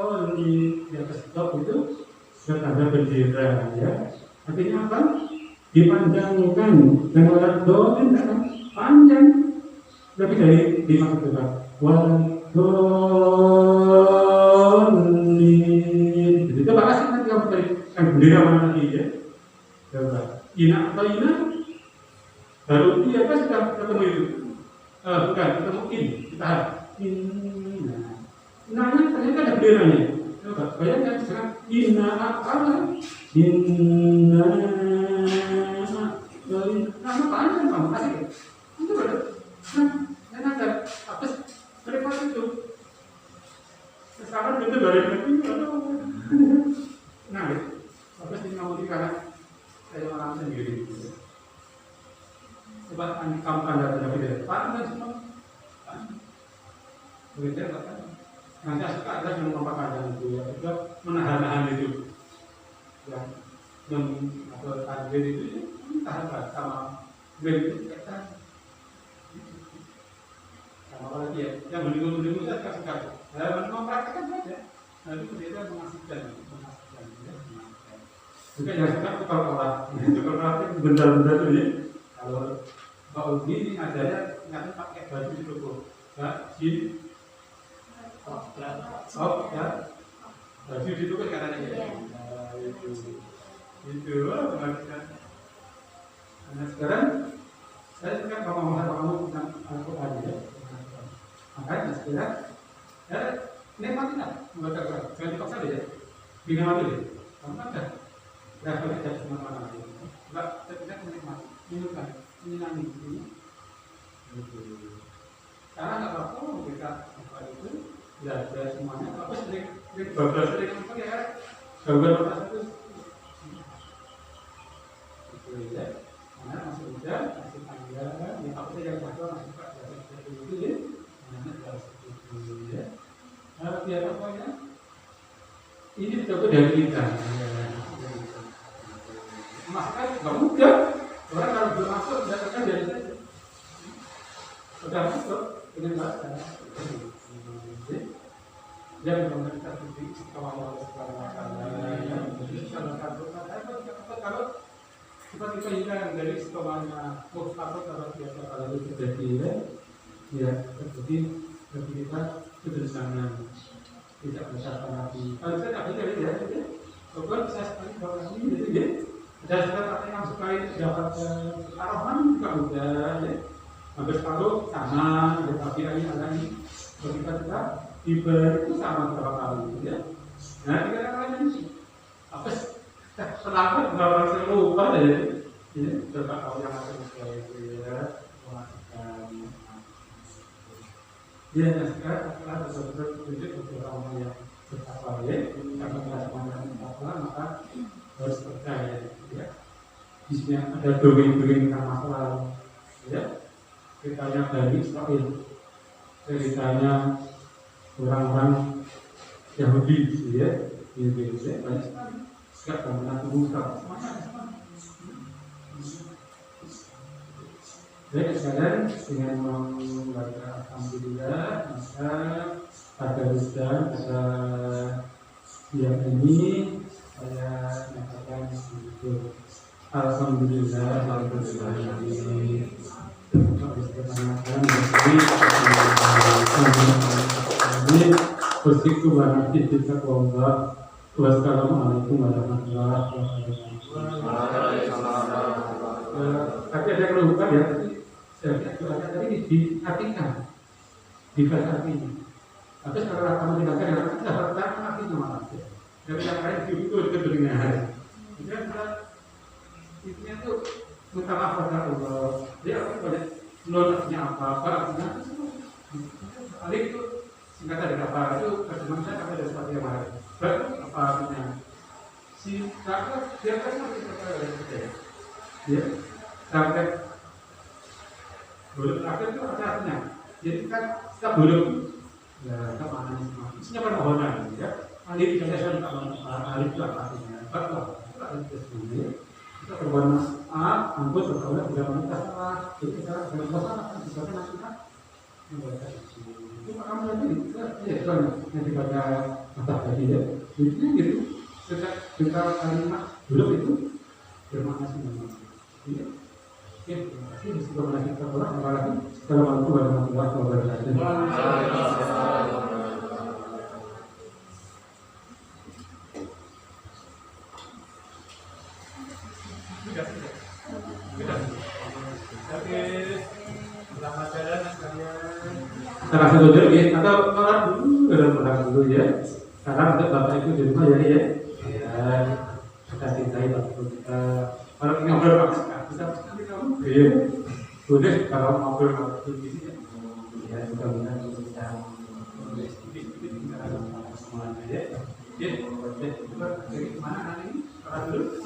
Walli di atas stop itu sudah ada bendera ya. Artinya apa? Dipanjangkan dan orang doa kan panjang lebih dari 5 kata. Walin. Jadi coba kasih nanti kamu cari kan bendera mana lagi ya? Coba. Ina atau ina? Baru dia apa sudah ketemu itu? Bukan ketemu in. Kita in. Nah, ternyata ada benderanya. Coba bayangkan sekarang inna nama panjang kamu kasih itu benar. Nah, ada apa repot itu? Sekarang itu dari nah, apa sih mau dikatakan saya orang sendiri. Coba kamu tanda tidak panjang semua. Begitu kan? Nanti suka ada yang memperpanjang itu ya, juga menahan itu, ya, yang atau target itu tahan sama beli kita, sama apa lagi ya, yang mendukung saya suka, saya mempraktekkan saja, nanti kemudian mengasihkan, ya. Juga yang suka tukar olah, tukar olah itu benda-benda itu ya, kalau begini adanya nggak pakai baju di toko, ya, sini. Ya, baju itu kan katanya ya. Nah, itu pengertian. Nah sekarang saya suka ngomong tentang Al-Quran ya. Makanya sekarang ya nikmatilah membaca Quran. Jangan dipaksa deh ya. Bingung aja deh. Kamu kan dah boleh jadi mana-mana aja. Enggak, kita menikmati. Minumkan, menyenangi ini. Karena nggak apa-apa kita apa itu. Ya, semuanya apa sering bablas sering apa ya? Gambar atas itu. Itu ya. Mana masih muda, masih panjang, ya apa sih yang bakal masih pak seperti itu ya. Mana harus itu ya. Nah, biar apa ya? Ini coba dari kita. Masukkan nggak mudah. Orang kalau belum masuk tidak akan jadi saja. Sudah masuk dengan bahasa. Yang pemerintah publik kawan-kawan sekarang kalau tiba-tiba hilang dari sekolahnya kalau biasa kalau itu terjadi ya terjadi bagi kita kebersamaan tidak bersama lagi. Kalau saya tak bisa ya, bukan saya sekali bahwa ini jadi ada sekarang yang sekali dapat arahan juga udah ya. Habis kalau sama tapi ini ada ini kita ibarat itu sama berapa kali ya. Nah, kita ini apa selama orang saya lupa ya. Ini berapa kali yang masuk ke ya, memastikan. Ya, sekarang setelah betul-betul tunjuk beberapa orang yang bertakwa ya, karena melaksanakan bertakwa maka harus percaya ya. Di sini ada dongeng-dongeng tentang masa lalu ya. Ceritanya dari Israel, ceritanya orang-orang Yahudi ya, di Indonesia banyak sekali. Setiap bangunan Musa semuanya ada semua. Baik sekalian, dengan membaca alhamdulillah maka pada wisdom pada siang ini saya nyatakan begitu. Alhamdulillah Wassalamualaikum warahmatullahi wabarakatuh. Tapi ada keluhan ya, tadi diartikan di bahasa artinya. Tapi kalau kamu tinggalkan yang kita harapkan artinya malah. Tapi yang lain itu kedengaran. Kita intinya tuh minta maaf pada Allah. Dia boleh nolaknya apa artinya itu itu singkatan dari apa itu terjemahan saya ada sesuatu yang lain. Berarti apa artinya? Si kakak dia kan kita ya sampai belum akhir itu ada artinya. Jadi kan kita belum ya kita mana isinya permohonan ya. Alif kita sudah alif itu apa artinya? Fatwa itu sendiri. Kita berbuat maaf, ampun bertaubat tidak meminta salah. Jadi kita berbuat salah, kita kita membaca itu. Itu kamu nanti ya soalnya nanti baca mata tadi ya. Jadi gitu. Kita kalimat belum itu bermakna semua. Iya. Oke, terima kasih. Sebelum kita pulang, Assalamualaikum warahmatullahi wabarakatuh. Selamat jalan sekalian. Kita kasih dulu ya, atau dulu, dulu ya. Sekarang untuk Bapak Ibu di rumah jadi ya, kita cintai waktu kita. Kalau ngobrol Pak, bisa sekali kamu. Iya, boleh kalau ngobrol waktu ini ya. Ya, mudah-mudahan bisa menulis sedikit semuanya ya. Oke, dari mana hari ini? Kalau dulu,